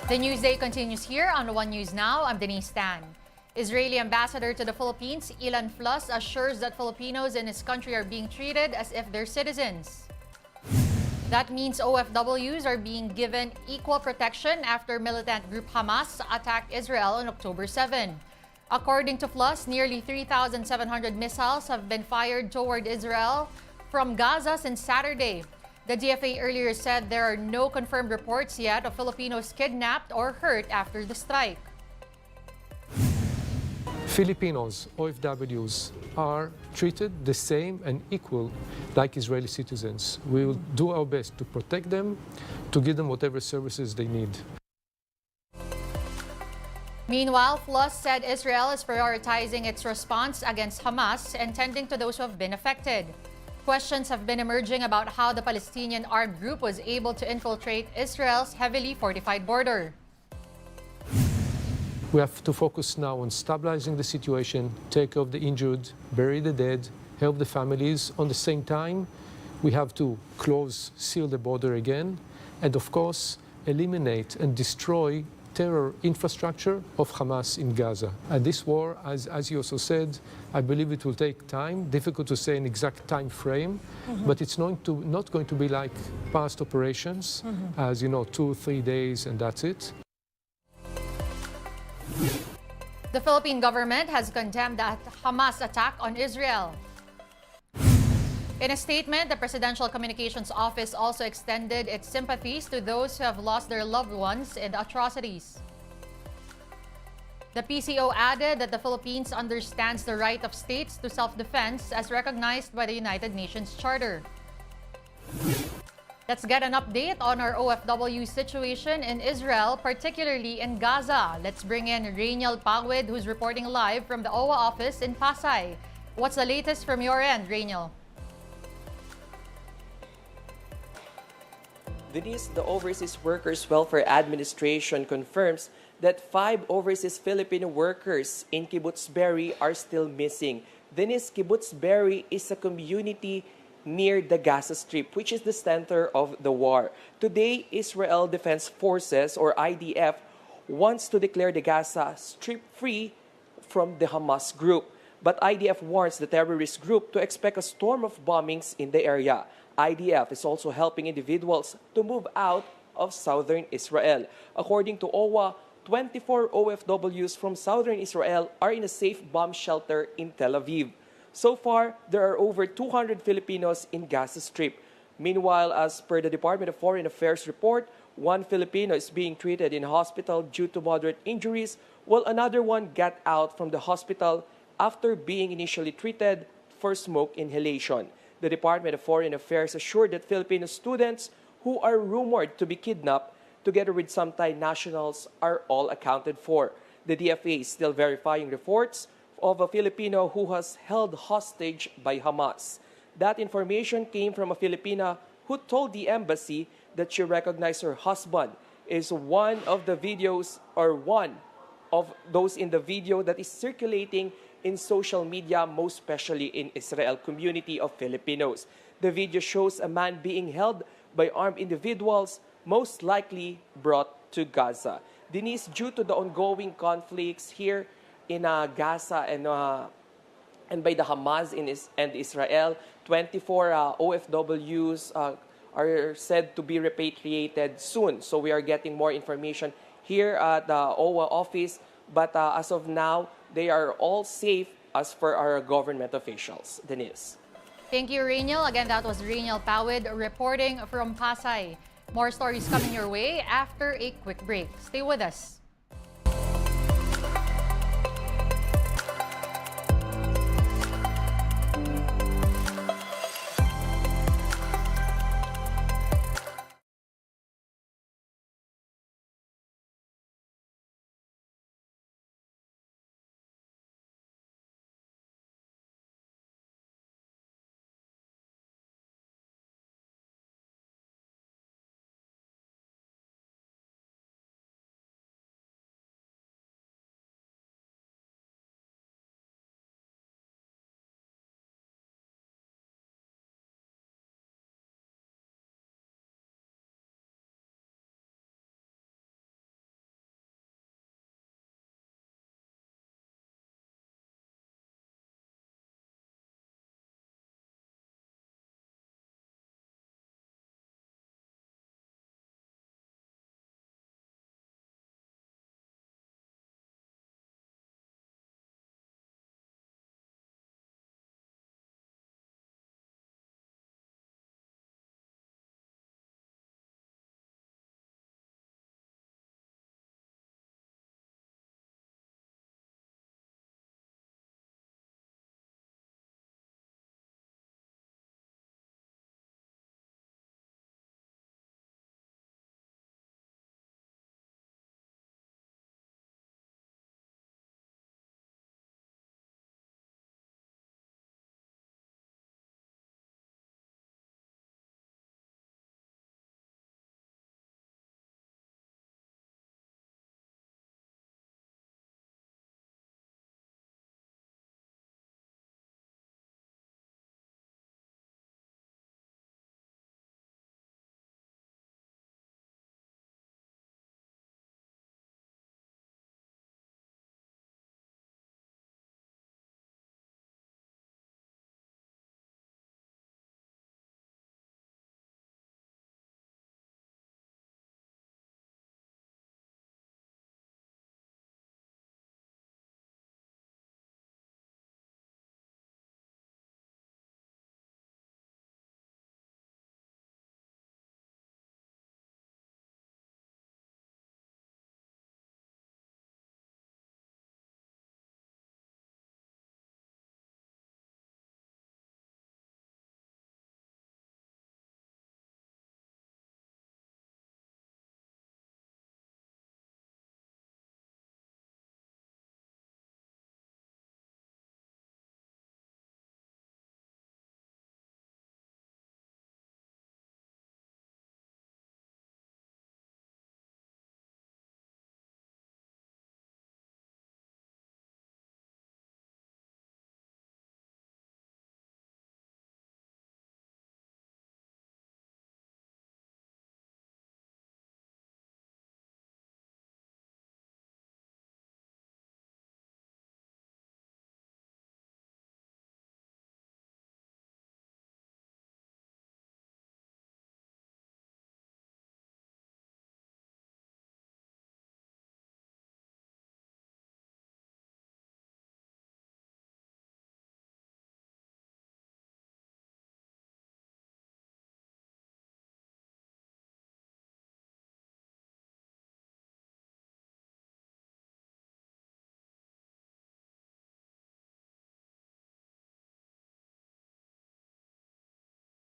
The news day continues here on One News Now. I'm Denise Tan. Israeli ambassador to the Philippines, Ilan Fluss, assures that Filipinos in his country are being treated as if they're citizens. That means OFWs are being given equal protection after militant group Hamas attacked Israel on October 7. According to Fluss, nearly 3,700 missiles have been fired toward Israel from Gaza since Saturday. The DFA earlier said there are no confirmed reports yet of Filipinos kidnapped or hurt after the strike. Filipinos, OFWs, are treated the same and equal like Israeli citizens. We will do our best to protect them, to give them whatever services they need. Meanwhile, Fluss said Israel is prioritizing its response against Hamas and tending to those who have been affected. Questions have been emerging about how the Palestinian armed group was able to infiltrate Israel's heavily fortified border. We have to focus now on stabilizing the situation, take care of the injured, bury the dead, help the families. On the same time, we have to seal the border again, and of course, eliminate and destroy terror infrastructure of Hamas in Gaza. And this war, as you also said, I believe it will take time. Difficult to say an exact time frame, but it's not going to be like past operations, as you know, 2-3 days and that's it. The Philippine government has condemned the Hamas attack on Israel. In a statement, the Presidential Communications Office also extended its sympathies to those who have lost their loved ones in the atrocities. The PCO added that the Philippines understands the right of states to self-defense as recognized by the United Nations Charter. Let's get an update on our OFW situation in Israel, particularly in Gaza. Let's bring in Rainiel Pagwid, who's reporting live from the OWWA office in Pasay. What's the latest from your end, Rainiel? Denise, the Overseas Workers Welfare Administration confirms that 5 overseas Filipino workers in Kibbutz Be'eri are still missing. Denise, Kibbutz Be'eri is a community near the Gaza Strip, which is the center of the war. Today, Israel Defense Forces, or IDF, wants to declare the Gaza Strip free from the Hamas group. But IDF warns the terrorist group to expect a storm of bombings in the area. IDF is also helping individuals to move out of southern Israel. According to OWWA, 24 OFWs from southern Israel are in a safe bomb shelter in Tel Aviv. So far, there are over 200 Filipinos in Gaza Strip. Meanwhile, as per the Department of Foreign Affairs report, 1 Filipino is being treated in hospital due to moderate injuries, while another one got out from the hospital after being initially treated for smoke inhalation. The Department of Foreign Affairs assured that Filipino students who are rumored to be kidnapped, together with some Thai nationals, are all accounted for. The DFA is still verifying reports of a Filipino who was held hostage by Hamas. That information came from a Filipina who told the embassy that she recognized her husband is one of the videos, or one of those in the video that is circulating in social media, most especially in Israel community of Filipinos. The video shows a man being held by armed individuals, most likely brought to Gaza. Denise, due to the ongoing conflicts here in Gaza and by the Hamas and Israel, 24 OFWs are said to be repatriated soon. So we are getting more information here at the OWWA office. But as of now, they are all safe as per our government officials. Denise. Thank you, Rainiel. Again, that was Rainiel Pawid reporting from Pasay. More stories coming your way after a quick break. Stay with us.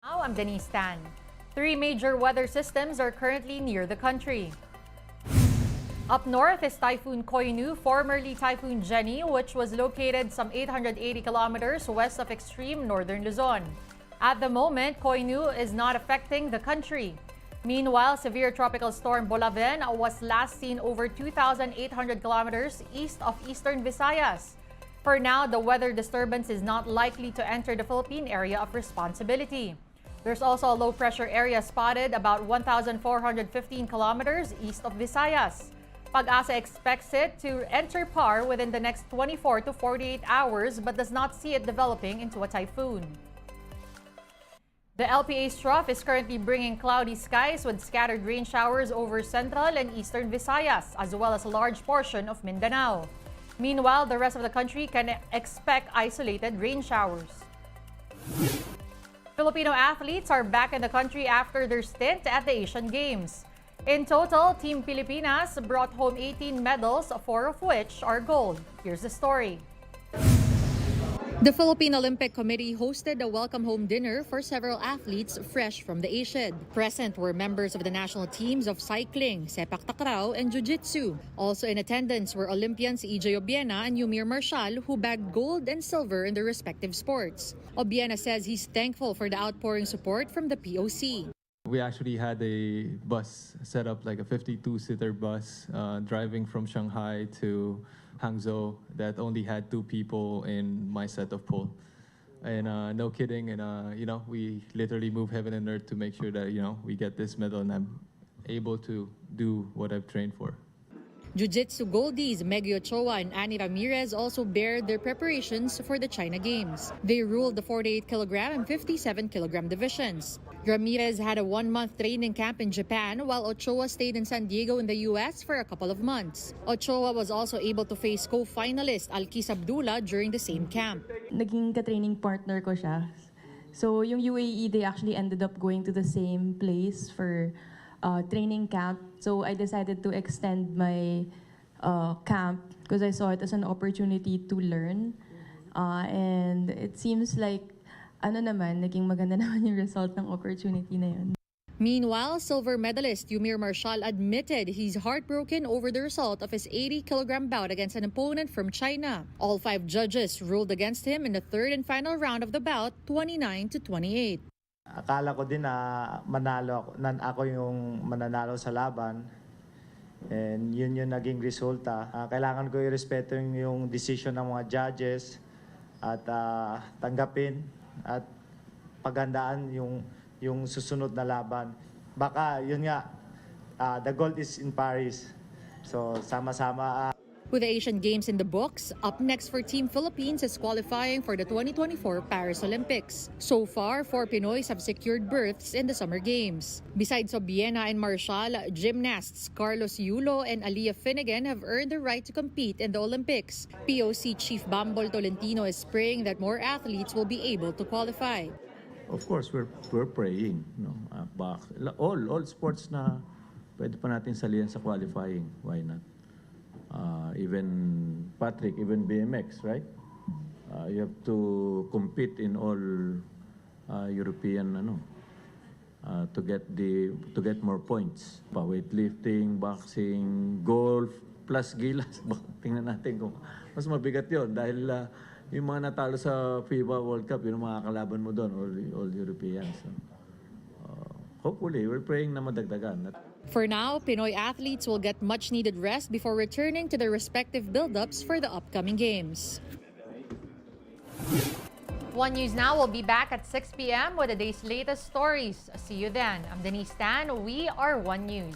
Now, I'm Denise Tan. 3 major weather systems are currently near the country. Up north is Typhoon Koinu, formerly Typhoon Jenny, which was located some 880 kilometers west of extreme northern Luzon. At the moment, Koinu is not affecting the country. Meanwhile, severe tropical storm Bolaven was last seen over 2,800 kilometers east of eastern Visayas. For now, the weather disturbance is not likely to enter the Philippine area of responsibility. There's also a low-pressure area spotted about 1,415 kilometers east of Visayas. PAGASA expects it to enter PAR within the next 24 to 48 hours but does not see it developing into a typhoon. The LPA's trough is currently bringing cloudy skies with scattered rain showers over central and eastern Visayas, as well as a large portion of Mindanao. Meanwhile, the rest of the country can expect isolated rain showers. Filipino athletes are back in the country after their stint at the Asian Games. In total, Team Pilipinas brought home 18 medals, 4 of which are gold. Here's the story. The Philippine Olympic Committee hosted a welcome home dinner for several athletes fresh from the ASIAD. Present were members of the national teams of cycling, sepak takraw, and jiu-jitsu. Also in attendance were Olympians EJ Obiena and Yumir Marshall, who bagged gold and silver in their respective sports. Obiena says he's thankful for the outpouring support from the POC. We actually had a bus set up, like a 52-seater bus, driving from Shanghai to Hangzhou that only had 2 people in my set of pole. And no kidding, and we literally move heaven and earth to make sure that, we get this medal and I'm able to do what I've trained for. Jiu-Jitsu goldies Meggy Ochoa and Annie Ramirez also bared their preparations for the China Games. They ruled the 48-kilogram and 57-kilogram divisions. Ramirez had a 1-month training camp in Japan, while Ochoa stayed in San Diego in the U.S. for a couple of months. Ochoa was also able to face co-finalist Alkis Abdullah during the same camp. Naging ka-training partner ko siya. So yung UAE, they actually ended up going to the same place for training camp. So I decided to extend my camp because I saw it as an opportunity to learn. And it seems like, naging maganda naman yung result ng opportunity na yun. Meanwhile, silver medalist Yumir Marshall admitted he's heartbroken over the result of his 80-kilogram bout against an opponent from China. All 5 judges ruled against him in the third and final round of the bout, 29-28. Akala ko din na ako yung mananalo sa laban. And yun yung naging resulta. Kailangan ko i-respeto yung decision ng mga judges at tanggapin at paghandaan yung susunod na laban. Baka yun nga, the gold is in Paris. So sama-sama. With the Asian Games in the books, up next for Team Philippines is qualifying for the 2024 Paris Olympics. So far, 4 Pinoys have secured berths in the Summer Games. Besides Obiena and Marshall, gymnasts Carlos Yulo and Aliyah Finnegan have earned the right to compete in the Olympics. POC Chief Bambol Tolentino is praying that more athletes will be able to qualify. Of course, we're praying. All sports na pwede pa natin salihan sa qualifying. Why not? Even Patrick, even BMX, right? You have to compete in all European to get more points. Weightlifting, boxing, golf, plus gilas. Tingnan natin kung mas mabigat 'yon dahil yung mga natalo sa FIBA World Cup, yung mga kalaban mo doon, all Europeans. So, hopefully, we're praying na madagdagan. For now, Pinoy athletes will get much-needed rest before returning to their respective build-ups for the upcoming Games. One News Now will be back at 6 p.m. with the day's latest stories. See you then. I'm Denise Tan. We are One News.